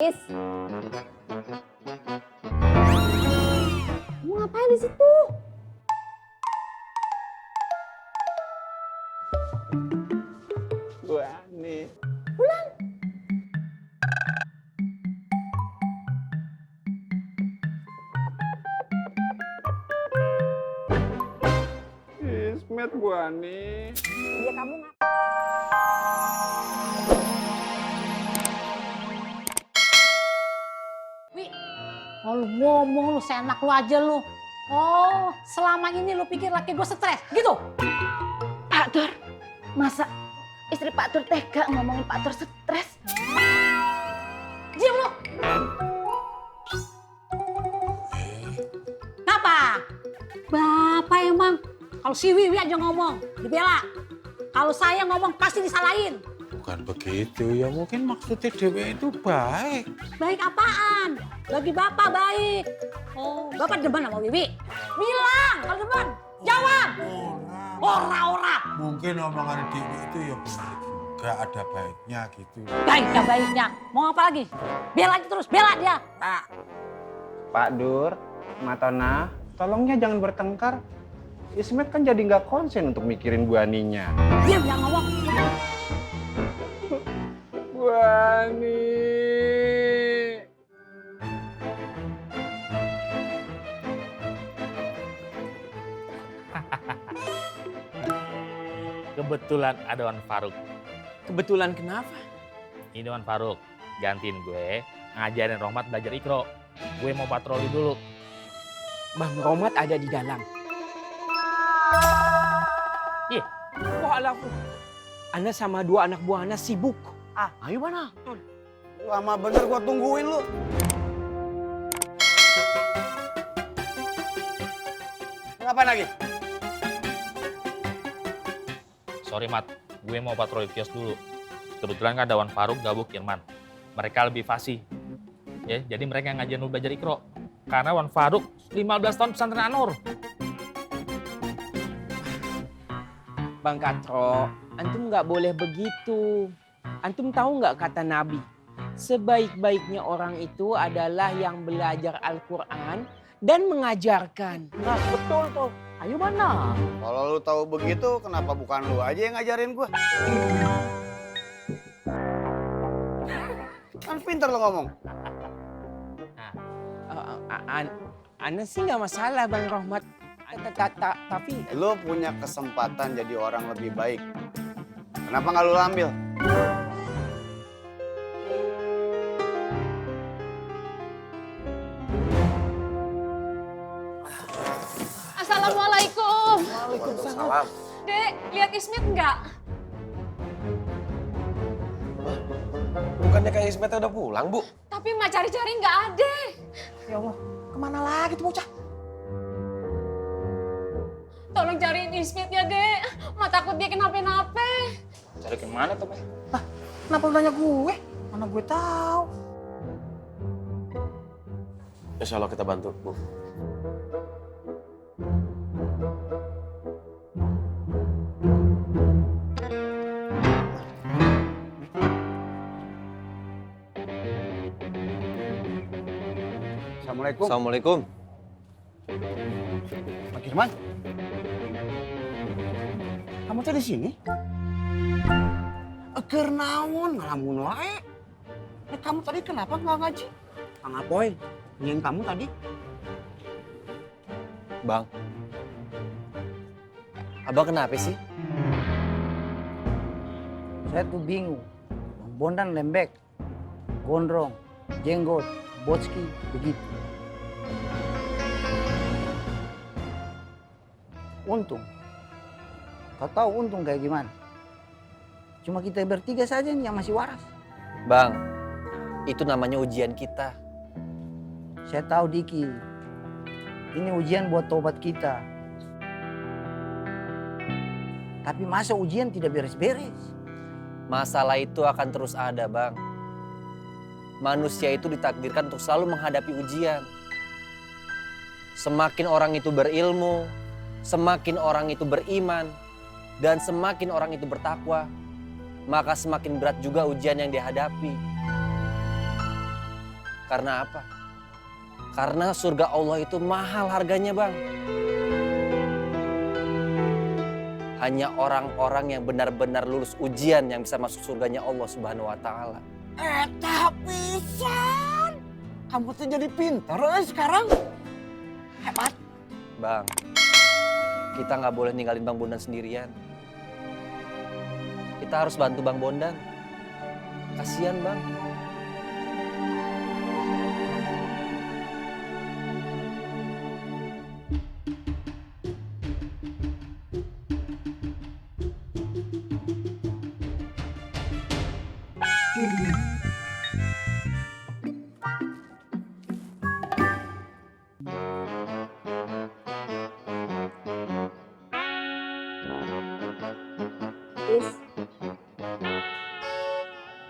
Is. Mau ngapain di situ? Bu Ani. Pulang. Ismet Bu Ani. Iya kamu ngapain? Wi, kalau lu ngomong lu seenak lu aja lu. Oh, selama ini lu pikir laki gue stres, gitu? Pak Tur, masa istri Pak Tur tega ngomongin Pak Tur stres? Diam lu. Kenapa? Bapak emang, kalau si Wiwi aja ngomong, dibela. Kalau saya ngomong pasti disalahin. Bukan begitu ya, mungkin maksudnya Dewi itu baik. Baik apaan? Bagi bapak baik. Oh, bapak demen sama Wiwi? Bilang kalau demen. Jawab. Ora. Mungkin omongan Dewi itu ya benar juga, ada baiknya gitu. Baiknya. Mau apa lagi? Bela aja terus, bela dia. Pak Dur, Matona, tolongnya jangan bertengkar. Ismet kan jadi nggak konsen untuk mikirin Bu Aninya. Diam, jangan ngomong. Bu Ani. Kebetulan ada Wan Faruk. Kebetulan kenapa? Ini Wan Faruk, gantiin gue ngajarin Rohmat belajar Iqro. Gue mau patroli dulu. Bang Romat ada di dalam. Ih, Wah alafu. Ana sama dua anak buah Ana sibuk. Ayo mana? Lama bener gua tungguin lu. Ngapain lagi? sorry Mat, gue mau patroli kios dulu. Kebetulan kan ada Wan Faruk, Gabuk, Irman. Mereka lebih fasih. Ya, jadi mereka ngajarin lu belajar Iqro. Karena Wan Faruk 15 tahun pesantren Anur. Bang Katro, antum nggak boleh begitu. Antum tahu nggak kata Nabi? Sebaik-baiknya orang itu adalah yang belajar Al-Quran dan mengajarkan. Nah, betul tuh. Ayo mana? Kalau lu tahu begitu, kenapa bukan lu aja yang ngajarin gua? Kan pinter lo ngomong. Ana sih nggak masalah Bang Rohmat. Tapi Lu punya kesempatan jadi orang lebih baik. Kenapa nggak lu ambil? Assalamualaikum. Waalaikumsalam. Dek, lihat Ismet nggak? Bukannya kayak Ismet udah pulang, Bu? Tapi mak cari-cari nggak ada. Ya Allah, kemana lagi tuh bocah? Tolong cariin Ismet ya, Dek. Mak takut dia kenapa-napa. Cari kemana tuh, Pak? Kenapa lu nanya gue? Mana gue tahu. Insya Allah kita bantu, Bu. Assalamualaikum. Assalamualaikum. Pak Firman. Kamu tuh di sini? Keur naon ngalamun wae. Kamu tadi kenapa nggak ngaji? Kang Apoy, ingin kamu tadi. Bang. Abang kenapa sih? Saya tuh bingung. Bang Bondan lembek, gondrong, jenggot, bocki, begitu. Untung. Kau tahu untung kayak gimana? Cuma kita bertiga saja nih yang masih waras. Bang, itu namanya ujian kita. Saya tahu Diki. Ini ujian buat tobat kita. Tapi masa ujian tidak beres-beres? Masalah itu akan terus ada, Bang. Manusia itu ditakdirkan untuk selalu menghadapi ujian. Semakin orang itu berilmu, semakin orang itu beriman, dan semakin orang itu bertakwa, maka semakin berat juga ujian yang dihadapi. Karena apa? Karena surga Allah itu mahal harganya, Bang. Hanya orang-orang yang benar-benar lulus ujian yang bisa masuk surganya Allah Subhanahu wa taala. Eta pisan. Kamu tuh jadi pinter sekarang. Hebat. Bang, kita nggak boleh ninggalin Bang Bondan sendirian. Kita harus bantu Bang Bondan. Kasihan, Bang.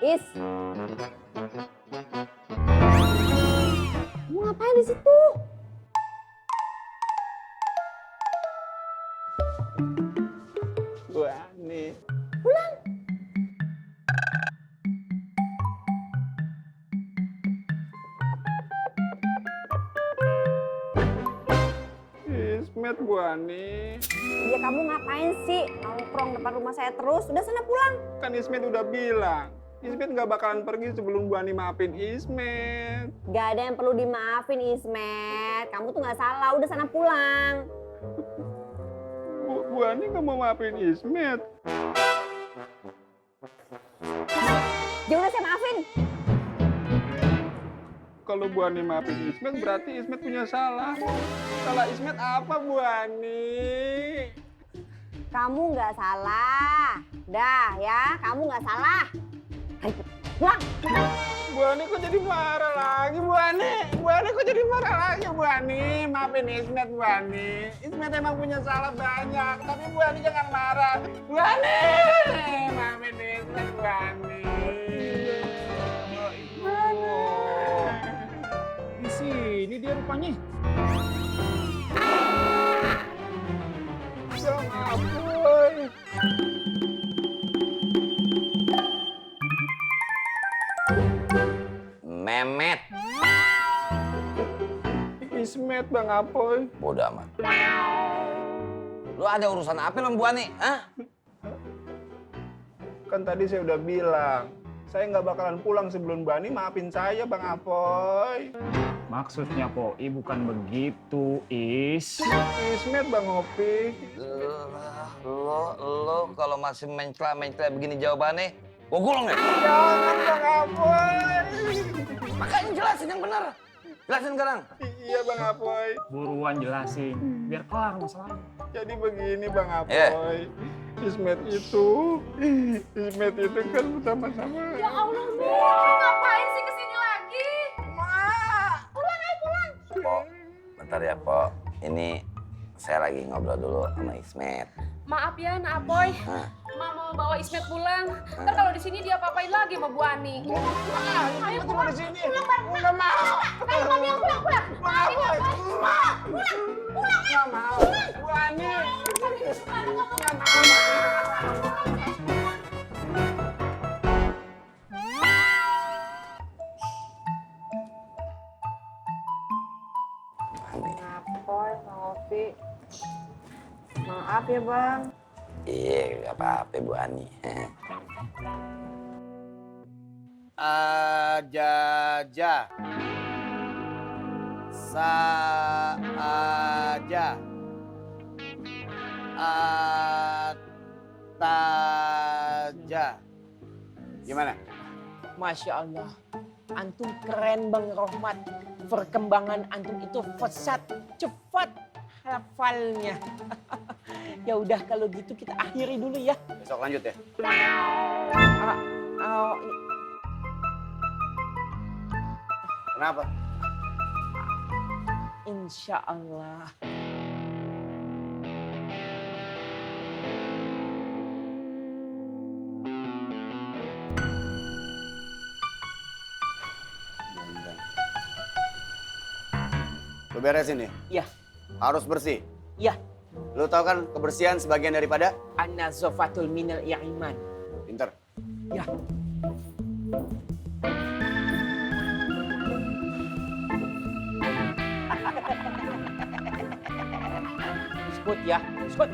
Is. Mau ngapain di situ? Bu Ani. Pulang. Ismet, Bu Ani. Ya kamu ngapain sih nongkrong depan rumah saya terus? Udah sana pulang. Kan Ismet udah bilang, Ismet nggak bakalan pergi sebelum Bu Ani maafin Ismet. Gak ada yang perlu dimaafin Ismet. Kamu tuh gak salah, udah sana pulang. Bu Ani nggak mau maafin Ismet. Ya udah saya maafin. Kalau Bu Ani maafin Ismet berarti Ismet punya salah. Salah Ismet apa, Bu Ani? Kamu gak salah. Dah ya, kamu gak salah. Ayo pulang. Bu Ani kok jadi marah lagi, Bu Ani? Bu Ani kok jadi marah lagi, Bu Ani? Maafin Ismet, Bu Ani. Ismet emang punya salah banyak, tapi Bu Ani jangan marah. Bu Ani! Maafin Ismet, Bu Ani. Di sini dia rupanya. Bang Apoy. Memet. Ismet, Bang Apoy. Bodoh amat. Lu ada urusan apa sama Bu Ani? Hah? Kan tadi saya udah bilang, saya nggak bakalan pulang sebelum Bu Ani maafin saya, Bang Apoy. Maksudnya Poi bukan begitu, Is. Ismet, Bang Opi. Lo kalau masih mencela-mencela begini jawabannya, gua gulung ya? Jangan, Bang Apoy. Makanya jelasin yang benar. Jelasin sekarang. Iya, Bang Apoy. Buruan jelasin, biar kelar masalahnya. Jadi begini, Bang Apoy. Yeah. Ismet itu kan bersama-sama. Ya Allah, Mi. Ngapain sih kesini lagi? Pulang aja, pulang. Po, bentar ya, Po. Ini saya lagi ngobrol dulu sama Ismet. Maaf ya, Nak Apoy. Ma mau bawa Ismet pulang. Ntar kalau di sini dia apa-apain lagi sama Bu Ani. Ayo pulang. Di sini. Pulang, Bar. Nggak mau. Ayo, Mami, yang pulang. Maafin Apoy. Apoy. Pulang. Pulang. Nggak mau. Bu Ani. Nggak mau. Apoy, Opi. Maaf ya Bang. Iya, gak apa-apa Bu Ani. Ajaja. Saaja. Ataja. Gimana? Masya Allah. Antum keren Bang Rohmat. Perkembangan antum itu pesat, cepat hafalnya. Ya udah kalau gitu kita akhiri dulu ya. Besok lanjut ya. Kenapa? Insya Allah. Lu beresin nih? Iya. Harus bersih? Iya. Lu tahu kan kebersihan sebagian daripada? An-nazafatul minal iman. Pinter. Ya. Skut ya, skut.